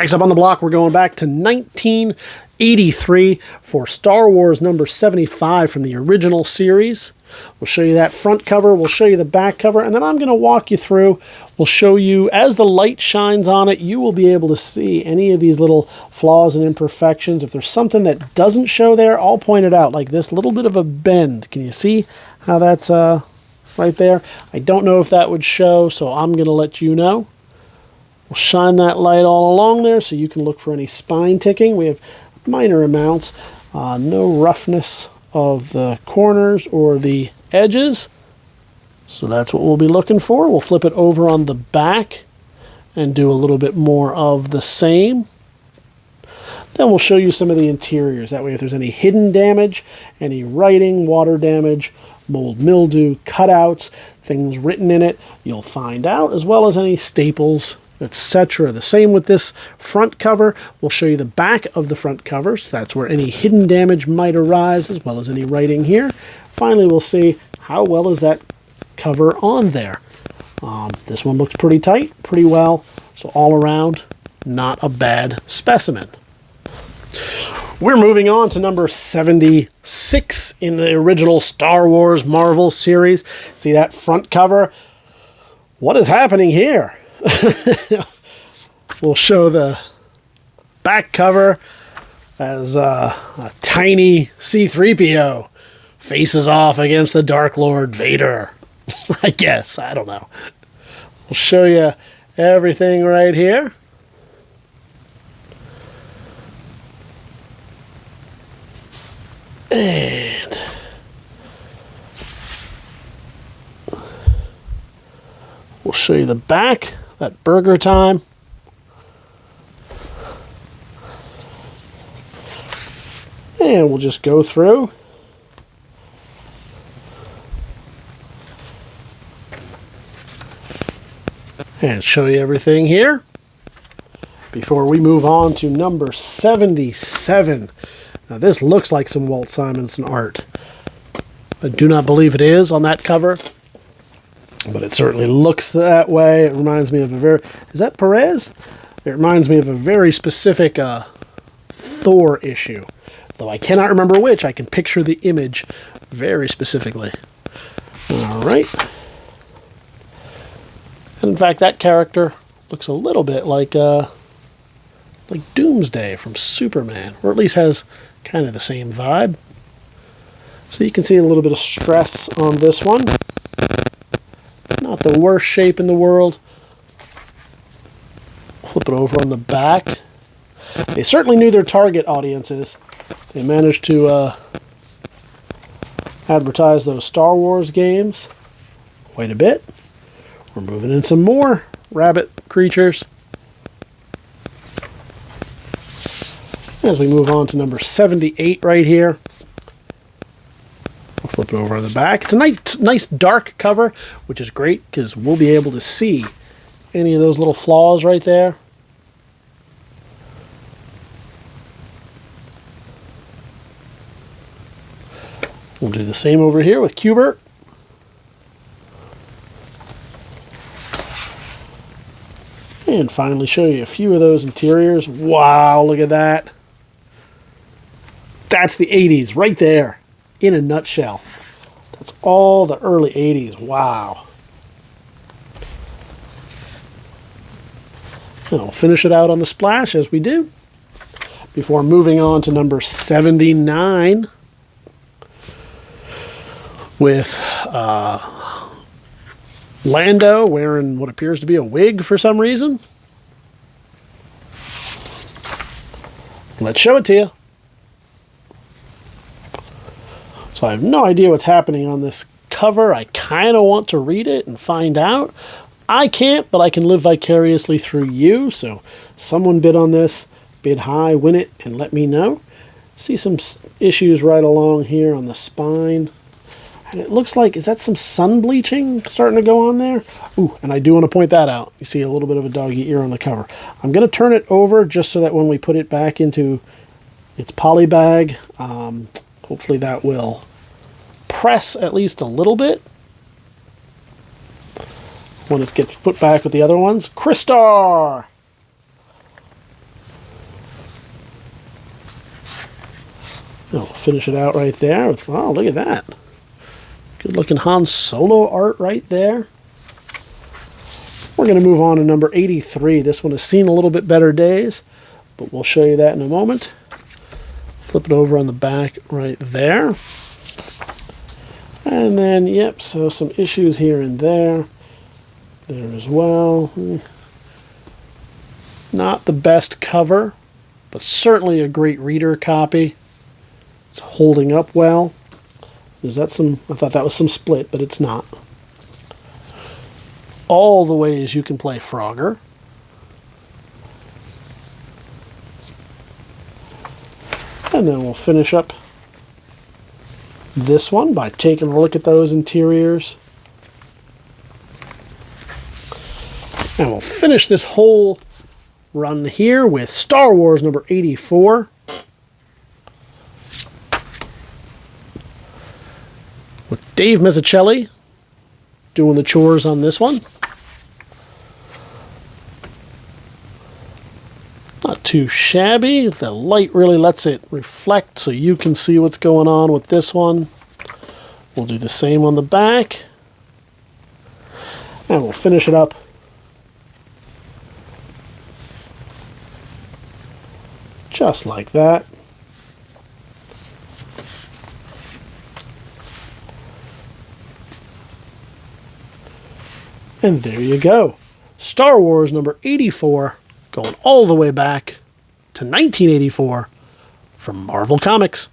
Next up on the block, we're going back to 1983 for Star Wars number 75 from the original series. We'll show you that front cover, we'll show you the back cover, and then I'm going to walk you through. We'll show you, as the light shines on it, you will be able to see any of these little flaws and imperfections. If there's something that doesn't show there, I'll point it out, like this little bit of a bend. Can you see how that's right there? I don't know if that would show, so I'm going to let you know. We'll shine that light all along there so you can look for any spine ticking. We have minor amounts, no roughness of the corners or the edges. So that's what we'll be looking for. We'll flip it over on the back and do a little bit more of the same. Then we'll show you some of the interiors. That way if there's any hidden damage, any writing, water damage, mold, mildew, cutouts, things written in it, you'll find out, as well as any staples, etc. The same with this front cover. We'll show you the back of the front covers. That's where any hidden damage might arise, as well as any writing here. Finally, we'll see how well is that cover on there. This one looks pretty tight, pretty well. So all around, not a bad specimen. We're moving on to number 76 in the original Star Wars Marvel series. See that front cover? What is happening here? We'll show the back cover as a tiny C-3PO faces off against the Dark Lord Vader. I guess. I don't know. We'll show you everything right here. And we'll show you the back. That burger time. And we'll just go through. And show you everything here. Before we move on to number 77. Now this looks like some Walt Simonson art. I do not believe it is on that cover. But it certainly looks that way. It reminds me of a very... Is that Perez? It reminds me of a very specific Thor issue. Though I cannot remember which, I can picture the image very specifically. Alright. And in fact, that character looks a little bit like Doomsday from Superman. Or at least has kind of the same vibe. So you can see a little bit of stress on this one. Not the worst shape in the world. Flip it over on the back. They certainly knew their target audiences. They managed to advertise those Star Wars games quite a bit. We're moving into more rabbit creatures. As we move on to number 78 right here. I'll flip it over on the back. It's a nice dark cover, which is great because we'll be able to see any of those little flaws right there. We'll do the same over here with Cubert. And finally show you a few of those interiors. Wow, look at that. That's the 80s right there. In a nutshell. That's all the early 80s. Wow. And I'll finish it out on the splash as we do. Before moving on to number 79. With Lando wearing what appears to be a wig for some reason. Let's show it to you. So I have no idea what's happening on this cover. I kind of want to read it and find out. I can't, but I can live vicariously through you. So someone bid on this, bid high, win it, and let me know. See some issues right along here on the spine. And it looks like, is that some sun bleaching starting to go on there? Ooh, and I do want to point that out. You see a little bit of a doggy ear on the cover. I'm going to turn it over just so that when we put it back into its poly bag, hopefully that will press at least a little bit when it gets put back with the other ones. Crystar! We'll finish it out right there. With, wow, look at that. Good looking Han Solo art right there. We're going to move on to number 83. This one has seen a little bit better days, but we'll show you that in a moment. Flip it over on the back right there. And then, yep, so some issues here and there. There as well. Not the best cover, but certainly a great reader copy. It's holding up well. Is that some, I thought that was some split, but it's not. All the ways you can play Frogger. And then we'll finish up this one by taking a look at those interiors. And we'll finish this whole run here with Star Wars number 84. With Dave Mazzucchelli doing the chores on this one. Not too shabby. The light really lets it reflect so you can see what's going on with this one. We'll do the same on the back. And we'll finish it up just like that. And there you go. Star Wars number 84, going all the way back to 1984 from Marvel Comics.